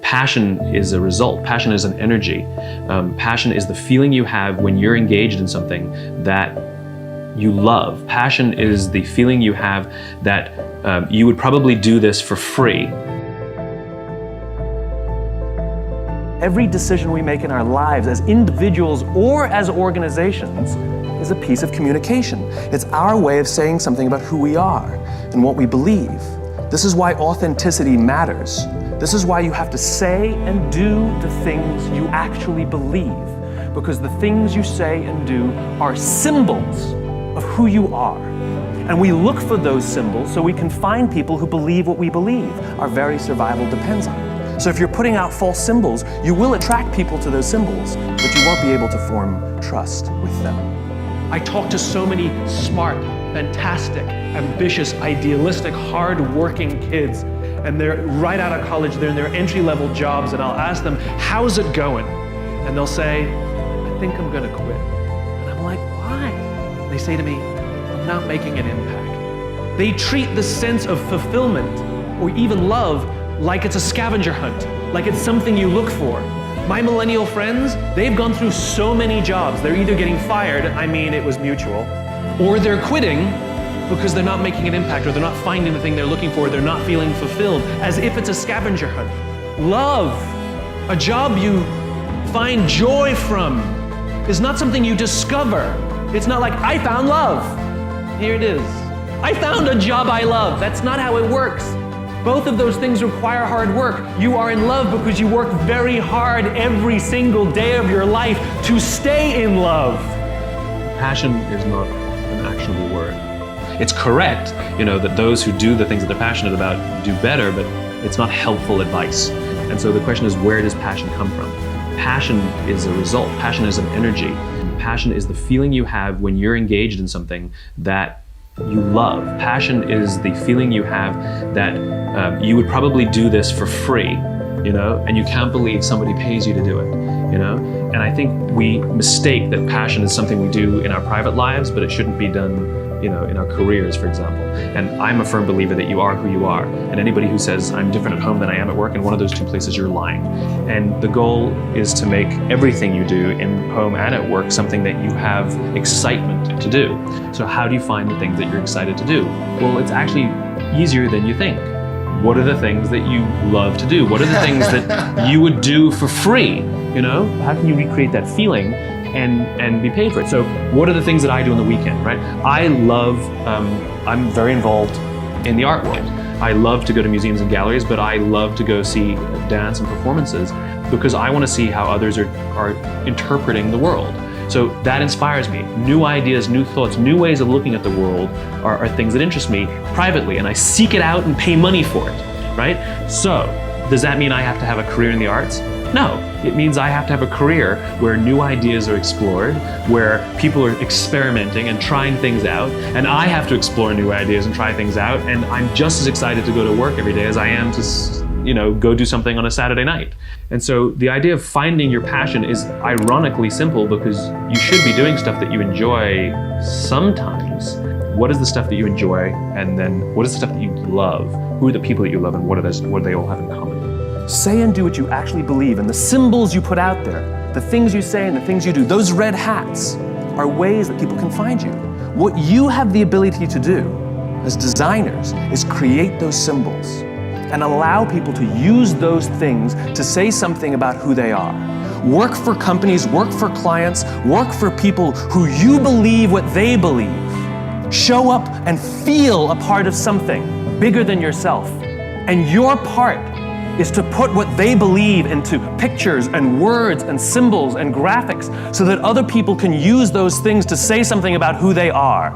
Passion is a result. Passion is an energy. Passion is the feeling you have when you're engaged in something that you love. Passion is the feeling you have that you would probably do this for free. Every decision we make in our lives as individuals or as organizations is a piece of communication. It's our way of saying something about who we are and what we believe. This is why authenticity matters. This is why you have to say and do the things you actually believe, because the things you say and do are symbols of who you are. And we look for those symbols so we can find people who believe what we believe. Our very survival depends on it. So if you're putting out false symbols, you will attract people to those symbols, but you won't be able to form trust with them. I talk to so many smart, fantastic, ambitious, idealistic, hard-working kids, and they're right out of college, they're in their entry-level jobs, and I'll ask them, how's it going? And they'll say, I think I'm gonna quit. And I'm like, why? They say to me, I'm not making an impact. They treat the sense of fulfillment or even love like it's a scavenger hunt, like it's something you look for. My millennial friends, they've gone through so many jobs. They're either getting fired, I mean it was mutual, or they're quitting because they're not making an impact, or they're not finding the thing they're looking for, they're not feeling fulfilled, as if it's a scavenger hunt. Love, a job you find joy from, is not something you discover. It's not like, I found love. Here it is. I found a job I love. That's not how it works. Both of those things require hard work. You are in love because you work very hard every single day of your life to stay in love. Passion is not an actionable word. It's correct, that those who do the things that they're passionate about do better, but it's not helpful advice. And so the question is, where does passion come from? Passion is a result. Passion is an energy. Passion is the feeling you have when you're engaged in something that you love. Passion is the feeling you have that you would probably do this for free, and you can't believe somebody pays you to do it, And I think we mistake that passion is something we do in our private lives, but it shouldn't be done, in our careers, for example. And I'm a firm believer that you are who you are. And anybody who says, I'm different at home than I am at work, in one of those two places, you're lying. And the goal is to make everything you do in home and at work something that you have excitement to do. So how do you find the things that you're excited to do? Well, it's actually easier than you think. What are the things that you love to do? What are the things that you would do for free? How can you recreate that feeling and be paid for it? So what are the things that I do on the weekend, right? I'm very involved in the art world. I love to go to museums and galleries, but I love to go see dance and performances because I want to see how others are interpreting the world. So that inspires me. New ideas, new thoughts, new ways of looking at the world are things that interest me privately, and I seek it out and pay money for it, right? So does that mean I have to have a career in the arts? No, it means I have to have a career where new ideas are explored, where people are experimenting and trying things out, and I have to explore new ideas and try things out, and I'm just as excited to go to work every day as I am to go do something on a Saturday night. And so the idea of finding your passion is ironically simple because you should be doing stuff that you enjoy sometimes. What is the stuff that you enjoy, and then what is the stuff that you love? Who are the people that you love, and what do they all have in common? Say and do what you actually believe, and the symbols you put out there, the things you say and the things you do, those red hats are ways that people can find you. What you have the ability to do as designers is create those symbols and allow people to use those things to say something about who they are. Work for companies, work for clients, work for people who you believe what they believe. Show up and feel a part of something bigger than yourself. And your part is to put what they believe into pictures and words and symbols and graphics so that other people can use those things to say something about who they are.